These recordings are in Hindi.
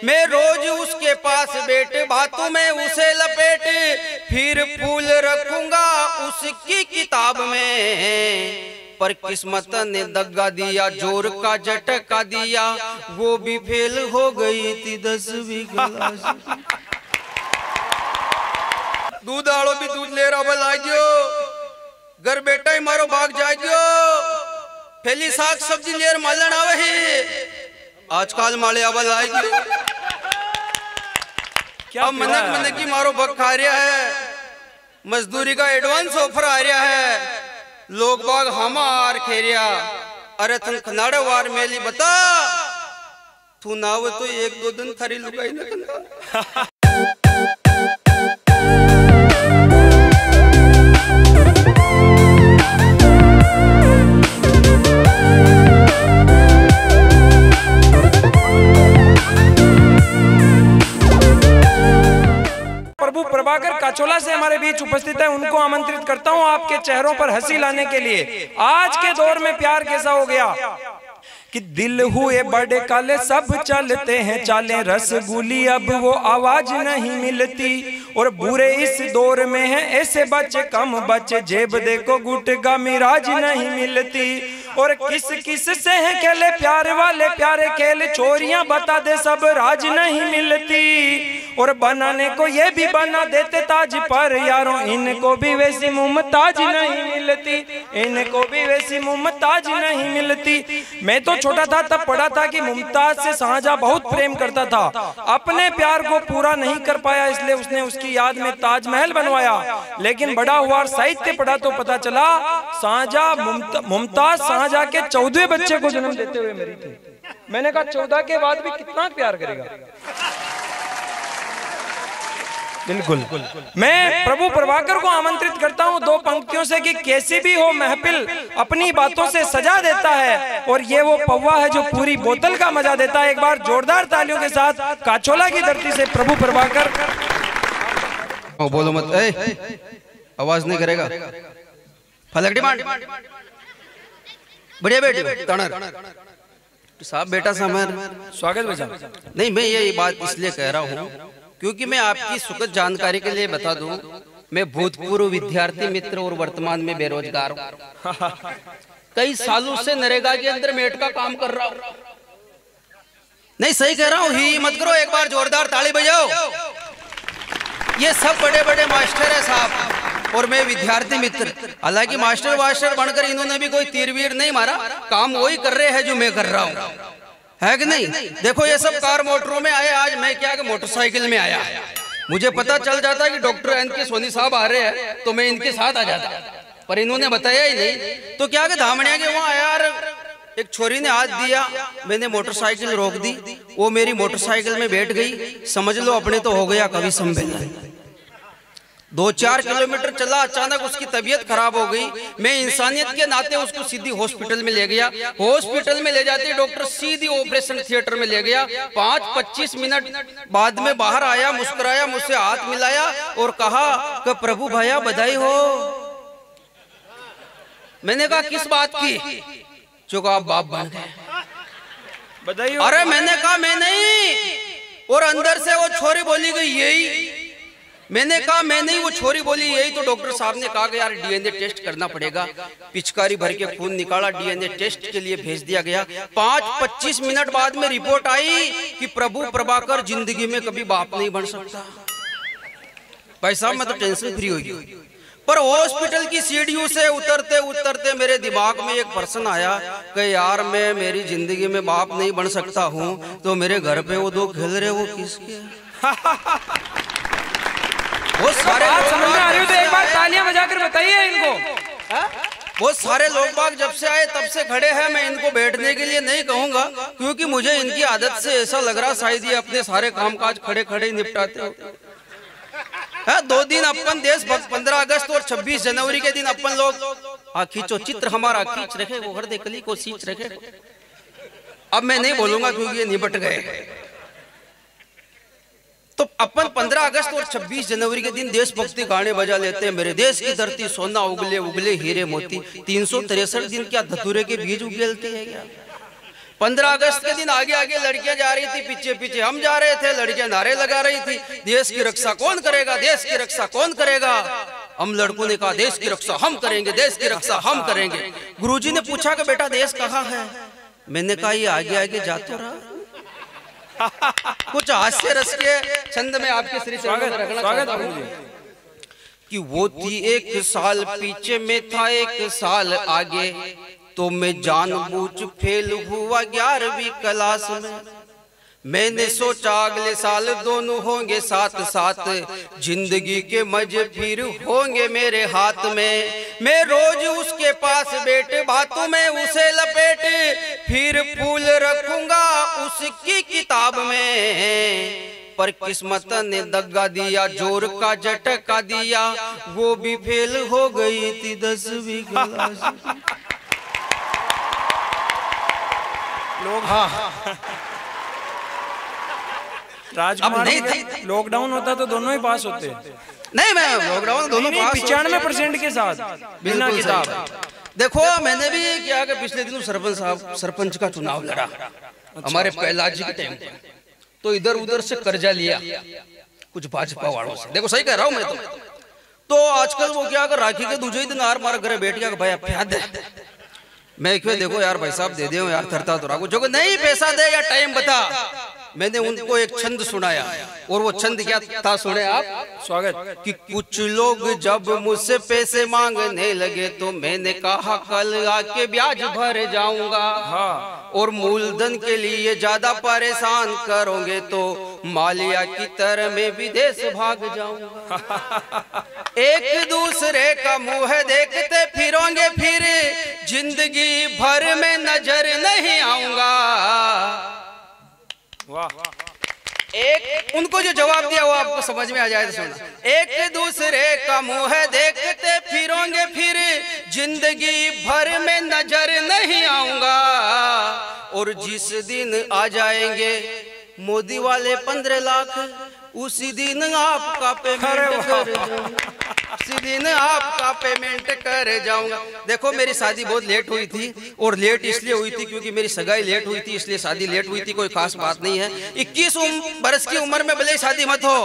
मैं रोज उसके पास बैठे बातों में उसे लपेट, फिर फूल रखूंगा उसकी किताब में। पर किस्मत ने दगा दिया, जोर का झटका दिया, वो भी फेल हो गई थी 10वीं क्लास। दूध आड़ो भी दूध ले रहा बल आजो, घर बेटा ही मारो भाग जाजो, फैली साग सब्जी लेर मालन आवे है, आजकल माले अबल आजो। अब मनक मनक की मारो भग खा रहा है, मजदूरी का एडवांस ऑफर आ रहा है, लोग बाग हमार खेरिया। अरे तुम खनाड़े वार मेली बता, तू नाव तो 1-2 दिन थारी लुगाई न कंदा। प्रभु प्रभाकर काचोला से हमारे बीच उपस्थित है, उनको आमंत्रित करता हूं आपके चेहरों पर हंसी लाने के लिए। आज के दौर में प्यार कैसा हो गया कि दिल हुए बड़े काले सब चलते हैं चाले रसगुली, अब वो आवाज नहीं मिलती। और बुरे इस दौर में है ऐसे बच्चे कम बच्चे, जेब देखो गुटका मिराज नहीं मिलती। और किस किस से है खेले प्यार वाले प्यारे खेल, चोरियां बता दे सब राज नहीं मिलती। और बनाने को ये भी बना देते ताज, पर यारों इनको भी वैसी मुमताज नहीं मिलती, इनको भी वैसी मुमताज नहीं मिलती। मैं तो छोटा था तब पढ़ा था कि मुमताज से शाहजहां बहुत प्रेम करता था, अपने प्यार को पूरा नहीं कर पाया, इसलिए उसने उसकी याद में ताजमहल बनवाया। लेकिन बड़ा हुआ और साहित्य पढ़ा तो पता चला शाहजहां मुमताज शाहजहां के 14वें बच्चे को जन्म देते हुए मरी थी। मैंने कहा 14 के बाद भी कितना प्यार करेगा। बिल्कुल मैं प्रभु प्रभाकर को आमंत्रित करता हूं 2 पंक्तियों से कि कैसी भी हो महफिल अपनी बातों से सजा देता है, और ये वो पौवा है जो पूरी बोतल का मजा देता है। एक बार जोरदार तालियों के साथ काचोला की धरती से प्रभु प्रभाकर। बोलो मत, आवाज नहीं करेगा। फलक डिमांड बढ़िया बेटी तणर साहब बेटा समर स्वागत बजा। नहीं, मैं ये बात इसलिए कह रहा हूँ क्योंकि मैं आपकी सुखद जानकारी के लिए बता दूं, मैं भूतपूर्व विद्यार्थी मित्र और वर्तमान में बेरोजगार हूँ। कई सालों से नरेगा के अंदर मेट का काम कर रहा हूँ। नहीं सही कह रहा हूँ, ही मत करो, एक बार जोरदार ताली बजाओ। ये सब बड़े बड़े मास्टर है साहब, और मैं विद्यार्थी मित्र। हालांकि मास्टर वास्टर बनकर इन्होंने भी कोई तीर वीर नहीं मारा, काम वही कर रहे हैं जो मैं कर रहा हूँ, है कि नहीं। देखो ये सब कार मोटरों में आए, आज मैं क्या कि मोटरसाइकिल में आया। मुझे पता चल जाता कि डॉक्टर एन.के. सोनी साहब आ रहे हैं तो मैं इनके साथ आ जाता, पर इन्होंने बताया ही नहीं। तो क्या कि धामणिया के वहाँ यार एक छोरी ने हाथ दिया, मैंने मोटरसाइकिल रोक दी, वो मेरी मोटरसाइकिल में बैठ गई। समझ लो अपने तो हो गया कभी सम्मेलन। 2-4 किलोमीटर चला, अचानक उसकी तबीयत खराब हो गई। मैं इंसानियत के नाते उसको सीधी हॉस्पिटल में ले गया। हॉस्पिटल में ले जाते डॉक्टर सीधी ऑपरेशन थिएटर में ले गया। 5-25 मिनट बाद में बाहर आया, मुस्कुराया, मुझसे हाथ मिलाया और कहा कि प्रभु भैया बधाई हो। मैंने कहा किस बात की? जो आप बाप बन गए, बधाई हो। अरे मैंने कहा मैं नहीं, और अंदर से वो छोरी बोली गई यही। मैंने कहा मैं नहीं, वो छोरी बोली यही। तो डॉक्टर साहब ने कहा कि यार डीएनए टेस्ट करना पड़ेगा। पिचकारी भर के खून निकाला, डीएनए टेस्ट के लिए भेज दिया गया। 5-25 मिनट बाद में रिपोर्ट आई कि प्रभु प्रभाकर जिंदगी में कभी बाप नहीं बन सकता। भाई साहब मैं तो टेंशन फ्री हो गई। पर हॉस्पिटल की सीढ़ियों से उतरते उतरते मेरे दिमाग में एक प्रश्न आया कि यार मैं मेरी जिंदगी में बाप नहीं बन सकता हूँ, तो मेरे घर पे वो 2 खेल रहे वो किसके? वो सारे समझ में आ रही हो तो एक बार तालियां बजाकर बताइए इनको। वो सारे लोग बाग जब से आए तब से खड़े हैं। मैं इनको बैठने के लिए नहीं कहूंगा, क्योंकि मुझे इनकी आदत से ऐसा लग रहा शायद ये अपने सारे कामकाज खड़े खड़े ही निपटाते हो। 2 दिन अपन देशभक्त 15 अगस्त और 26 जनवरी के दिन अपन लोग खींचो चित्र हमारा खींच रखे, वो हृदय कली को सींच रखे। अब मैं नहीं बोलूंगा क्योंकि ये निपट गए। तो अपन 15 अगस्त और 26 जनवरी के दिन देशभक्ति गाने बजा लेते हैं। मेरे देश की धरती सोना उगले उगले हीरे मोती, 363 दिन क्या धतूरे के बीज उगलते हैं क्या? 15 अगस्त के दिन आगे आगे लड़कियां जा रही थी, पीछे पीछे हम जा रहे थे। लड़कियां नारे लगा रही थी, देश की रक्षा कौन करेगा, देश की रक्षा कौन करेगा। हम लड़कों ने कहा देश की रक्षा हम करेंगे, देश की रक्षा हम करेंगे। गुरुजी ने पूछा कि बेटा देश कहाँ है। मैंने कहा ये आगे आगे जा तो रहा। कुछ हास्य रस के छंद में आपके श्री चरणों में रखना चाहता हूं कि वो थी 1 साल पीछे, में था 1 साल आगे। तो मैं जानबूझ फेल हुआ 11वीं क्लास में। मैंने सोचा अगले साल दोनों होंगे साथ साथ, जिंदगी के मजे फिर होंगे मेरे हाथ में। मैं रोज उसके पास बैठे बातों में उसे लपेट, फिर फूल रखूंगा उसकी किताब में। पर किस्मत ने दगा दिया, जोर का झटका दिया, वो भी फेल हो गई थी 10वीं क्लास। लोग राजकुमार नहीं, लॉकडाउन होता तो दोनों ही पास होते। नहीं, मैं लॉकडाउन दोनों पास 95% के साथ बिना किताब। देखो मैंने भी क्या कि पिछले दिनों सरपंच का चुनाव लड़ा हमारे प्रहलाद जी के टाइम पे। तो इधर उधर से कर्जा लिया कुछ भाजपा वालों से। देखो सही कह रहा हूँ मैं तो आजकल वो क्या कर राखी के दूसरे दिन आर मार घर बैठ गया भाई प्याद दे। मैं क्यों देखो यार भाई साहब दे दो यार, थरता तो राखो जो नहीं पैसा दे या टाइम बता। मैंने उनको एक छंद सुनाया और वो छंद क्या था सुने आप। स्वागत। कि कुछ लोग जब मुझसे पैसे मांगने लगे तो मैंने कहा कल आके ब्याज भर जाऊंगा। और मूलधन के लिए ज्यादा परेशान करोगे तो मालिया की तरह मैं विदेश भाग जाऊंगा। एक दूसरे का मुंह देखते फिरोगे फिर जिंदगी भर में नजर नहीं आऊंगा। एक उनको जो जवाब दिया वो आपको समझ में आ जाए तो सुना। एक दूसरे का मुंह देखते फिरोगे फिर जिंदगी भर में नजर नहीं आऊंगा। और जिस दिन आ जाएंगे मोदी वाले 15 लाख उसी दिन आपका पेमेंट कर जाऊंगा, उसी दिन आपका पेमेंट कर जाऊंगा। देखो मेरी शादी बहुत लेट हुई थी और लेट इसलिए हुई थी क्योंकि मेरी सगाई लेट हुई थी, इसलिए शादी लेट हुई थी। कोई खास बात नहीं है। 21 बरस की उम्र में भले शादी मत हो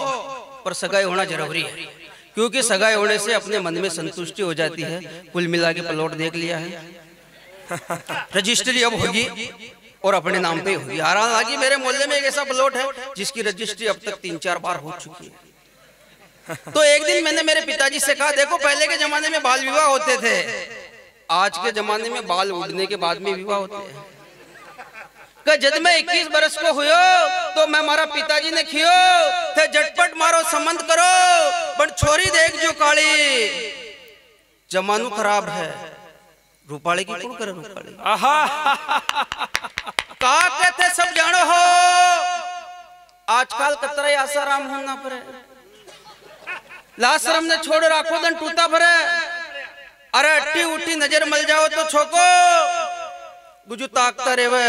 पर सगाई होना जरूरी है, क्योंकि सगाई होने से अपने मन में संतुष्टि हो जाती है। कुल मिला के प्लॉट देख लिया है, रजिस्ट्री अब होगी और अपने नाम पे होगी। हालांकि मेरे मोहल्ले में एक ऐसा प्लॉट है जिसकी रजिस्ट्री अब तक 3-4 बार हो चुकी है। तो एक दिन मैंने मेरे पिताजी से कहा देखो पहले के जमाने में बाल विवाह होते थे, आज के जमाने में बाल उड़ने के बाद में विवाह होते हैं। जब मैं 21 बरस को हुयो तो मैं मारा पिताजी ने खियो थे झटपट मारो संबंध करो पर छोरी देख जो काली जमानू खराब है। रूपाली की कौन करे रूपाली का कहते सब जानो हो आजकल कतरा आसाराम होना पड़े लाशरम ने छोड़ राखो दन टूटा भरे। अरे अट्टी उठी नजर मल जाओ तो छोको गुजू ताकता रेवे।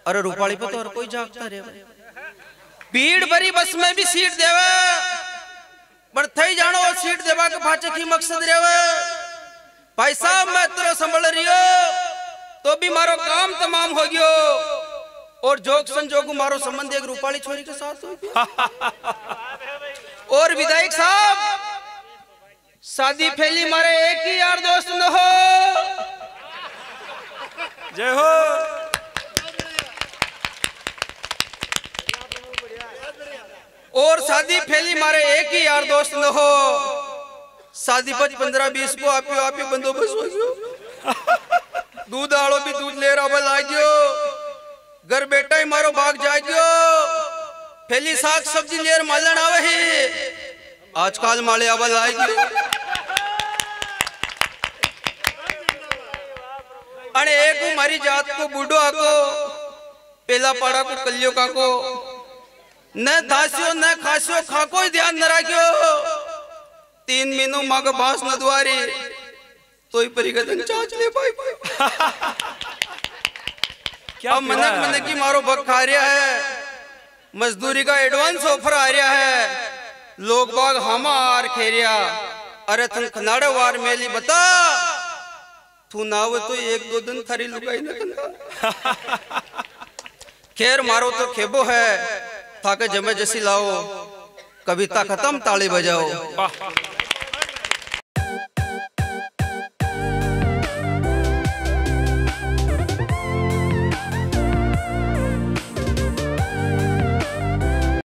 अरे रूपाली पे तो और कोई जागता रेवे। भीड़ भरी बस में भी सीट देवे पर थई जानो सीट देवा के पाछे की मकसद रेवे। भाई साहब मैं तेरे संभल रहियो तो भी मारो काम तमाम हो गयो और जोग संजोग मारो संबंध एक रूपाली छोरी के साथ हो गयो। और विधायक साहब शादी फैली मारे एक ही यार दोस्त न हो। जय हो। और शादी फैली मारे एक ही यार दोस्त न हो। शादी 15-20 को आप बंदोबस्त हो गयो। दूध आलो भी दूध ले रहा आ गयो। घर बेटा ही मारो भाग जा गयो। फैली साग सब्जी लेर मालन आवे ही आजकल माले आवल आ गयो। अरे एक हमारी जात को बूढ़ो आको पेला पाड़ा को कलियो का को न धासियो न खासियो खाको ही ध्यान न रखियो। 3 महीनों माँ का बांस न द्वारी तो ही परिगतन चाच ले पाई। क्या मनक मनक की मारो भग खा रहा है। मजदूरी का एडवांस ऑफर आ रहा है। लोग बाग हमार खेरिया। अरे तुम खनाड़े वार मेली बता तू ना हो तो 1-2 दिन थारी लुगाई न कंदा। खैर मारो तो खेबो है, थाके जमे जैसी लाओ, कविता खत्म ताली बजाओ।